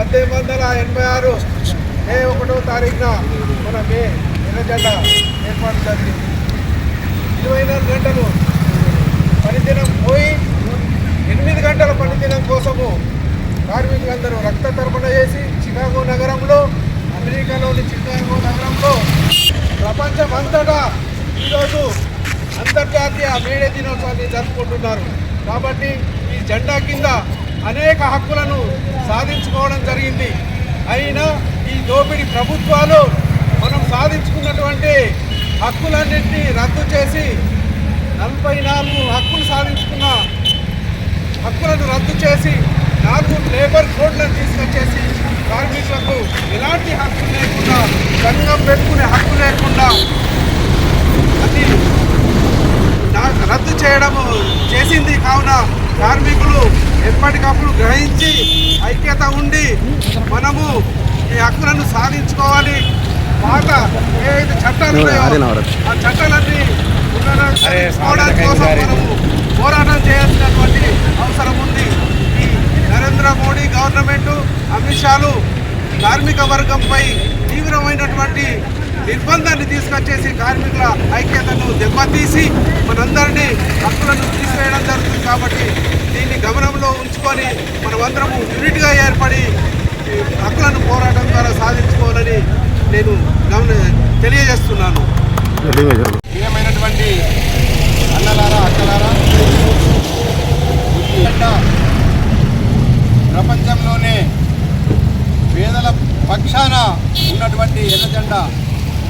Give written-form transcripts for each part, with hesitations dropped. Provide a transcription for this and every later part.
1886 మే 1వ తారీఖున మన ఎర్రజెండా ఏర్పాటు జరిగింది. 24 గంటలు పనిదినం పోయి 8 గంటల పనిదినం కోసము కార్మికులందరూ రక్త తర్పణ చేసి చికాగో నగరంలో, అమెరికాలోని చికాగో నగరంలో, ప్రపంచమంతటా ఈరోజు అంతర్జాతీయ మేడే దినోత్సవాన్ని జరుపుకుంటున్నారు. కాబట్టి ఈ జెండా కింద అనేక హక్కులను సాధించుకోవడం జరిగింది. అయినా ఈ దోపిడీ ప్రభుత్వాలు మనం సాధించుకున్నటువంటి హక్కులన్నింటినీ రద్దు చేసి 44 హక్కులు సాధించుకున్న హక్కులను రద్దు చేసి 4 లేబర్ కోడ్లను తీసుకొచ్చేసి కార్మికులకు ఎలాంటి హక్కు లేకుండా, సంఘం పెట్టుకునే హక్కు లేకుండా అది రద్దు చేయడం చేసింది. కావున కార్మికులు ఎప్పటికప్పుడు గ్రహించి ఐక్యత ఉండి మనము ఈ హక్కులను సాధించుకోవాలి. పాత ఏదైతే చట్టాలు ఉన్నాయో ఆ చట్టాలన్నీ పునరుద్ధరించుకోవడానికి కోసం మనము పోరాటం చేయాల్సినటువంటి అవసరం ఉంది. ఈ నరేంద్ర మోడీ గవర్నమెంట్, అమిత్ షాలు కార్మిక వర్గంపై తీవ్రమైనటువంటి నిర్బంధాన్ని తీసుకొచ్చేసి కార్మికుల ఐక్యతను దెబ్బతీసి మనందరినీ హక్కులను తీసివేయడం జరుగుతుంది. కాబట్టి దీన్ని గమనంలో ఉంచుకొని మనమందరము యూనిట్గా ఏర్పడి హక్కులను పోరాటం ద్వారా సాధించుకోవాలని నేను తెలియజేస్తున్నాను. ప్రియమైనటువంటి అన్నలారా, అక్కలారా, ప్రపంచంలోనే పేదల పక్షాన ఉన్నటువంటి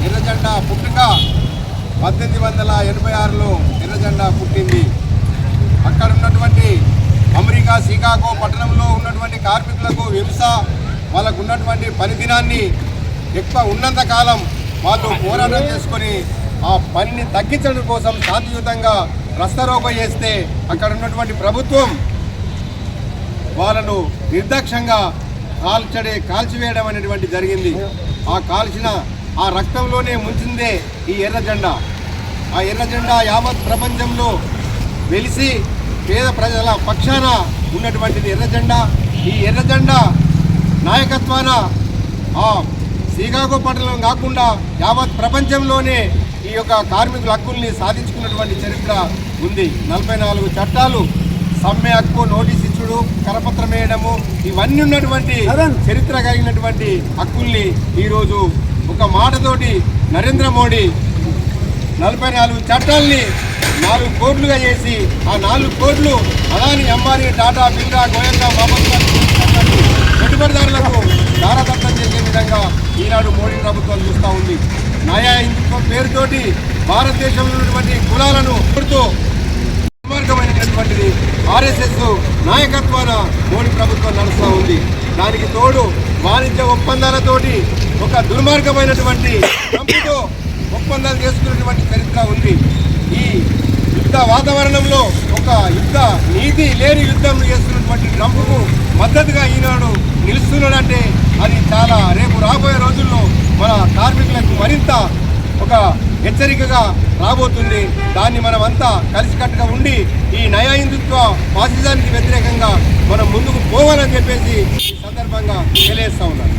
ఎర్రజెండా పుట్టుక 1886లో ఎర్రజెండా పుట్టింది. అక్కడ ఉన్నటువంటి అమెరికా షికాగో పట్టణంలో ఉన్నటువంటి కార్మికులకు హింస, వాళ్ళకు ఉన్నటువంటి పనిదినాన్ని ఎక్కువ ఉన్నంత కాలం వాళ్ళు పోరాటం చేసుకొని ఆ పనిని తగ్గించడం కోసం శాంతియుతంగా రస్తారోకో చేస్తే అక్కడ ఉన్నటువంటి ప్రభుత్వం వాళ్ళను నిర్దాక్షంగా కాల్చివేయడం అనేటువంటి జరిగింది. ఆ కాల్చిన ఆ రక్తంలోనే ముంచిందే ఈ ఎర్రజెండా. ఆ ఎర్రజెండా యావత్ ప్రపంచంలో వెలిసి పేద ప్రజల పక్షాన ఉన్నటువంటిది ఎర్రజెండా. ఈ ఎర్రజెండా నాయకత్వాన ఆ షికాగో పట్టణం కాకుండా యావత్ ప్రపంచంలోనే ఈ యొక్క కార్మికుల హక్కుల్ని సాధించుకున్నటువంటి చరిత్ర ఉంది. 44 చట్టాలు, సమ్మె హక్కు, నోటీస్ ఇచ్చుడు, కరపత్రం వేయడము, ఇవన్నీ ఉన్నటువంటి చరిత్ర కలిగినటువంటి హక్కుల్ని ఈరోజు ఒక మాటతోటి నరేంద్ర మోడీ 44 చట్టాలని 4 కోట్లుగా చేసి ఆ 4 కోట్లు అదాని, అంబానీ, టాటా, బిర్లా, గోయంకా, పెట్టుబడిదారులకు దారదత్తం చేసే విధంగా ఈనాడు మోడీ ప్రభుత్వం చూస్తూ ఉంది. న్యాయ హిందుత్వం పేరుతోటి భారతదేశంలో ఉన్నటువంటి కులాలను కొడుతూ దుర్మార్గమైనటువంటిది ఆర్ఎస్ఎస్ నాయకత్వాన మోడీ ప్రభుత్వం నడుస్తూ ఉంది. దానికి తోడు వాణిజ్య ఒప్పందాలతోటి ఒక దుర్మార్గమైనటువంటి ట్రంప్తో ఒప్పందాలు చేసుకున్నటువంటి చరిత్ర ఉంది. ఈ యుద్ధ వాతావరణంలో ఒక యుద్ధ నీతి లేని యుద్ధం చేస్తున్నటువంటి ట్రంప్కు మద్దతుగా ఈనాడు నిలుస్తున్నాడంటే అది చాలా రేపు రాబోయే రోజుల్లో మన కార్మికులకు మరింత ఒక హెచ్చరికగా రాబోతుంది. దాన్ని మనమంతా కలిసికట్టుగా ఉండి ఈ నయ హిందుత్వ ఫాసిజానికి వ్యతిరేకంగా మనం ముందుకు పోవాలని చెప్పేసి ఈ సందర్భంగా తెలియజేస్తా ఉన్నాను.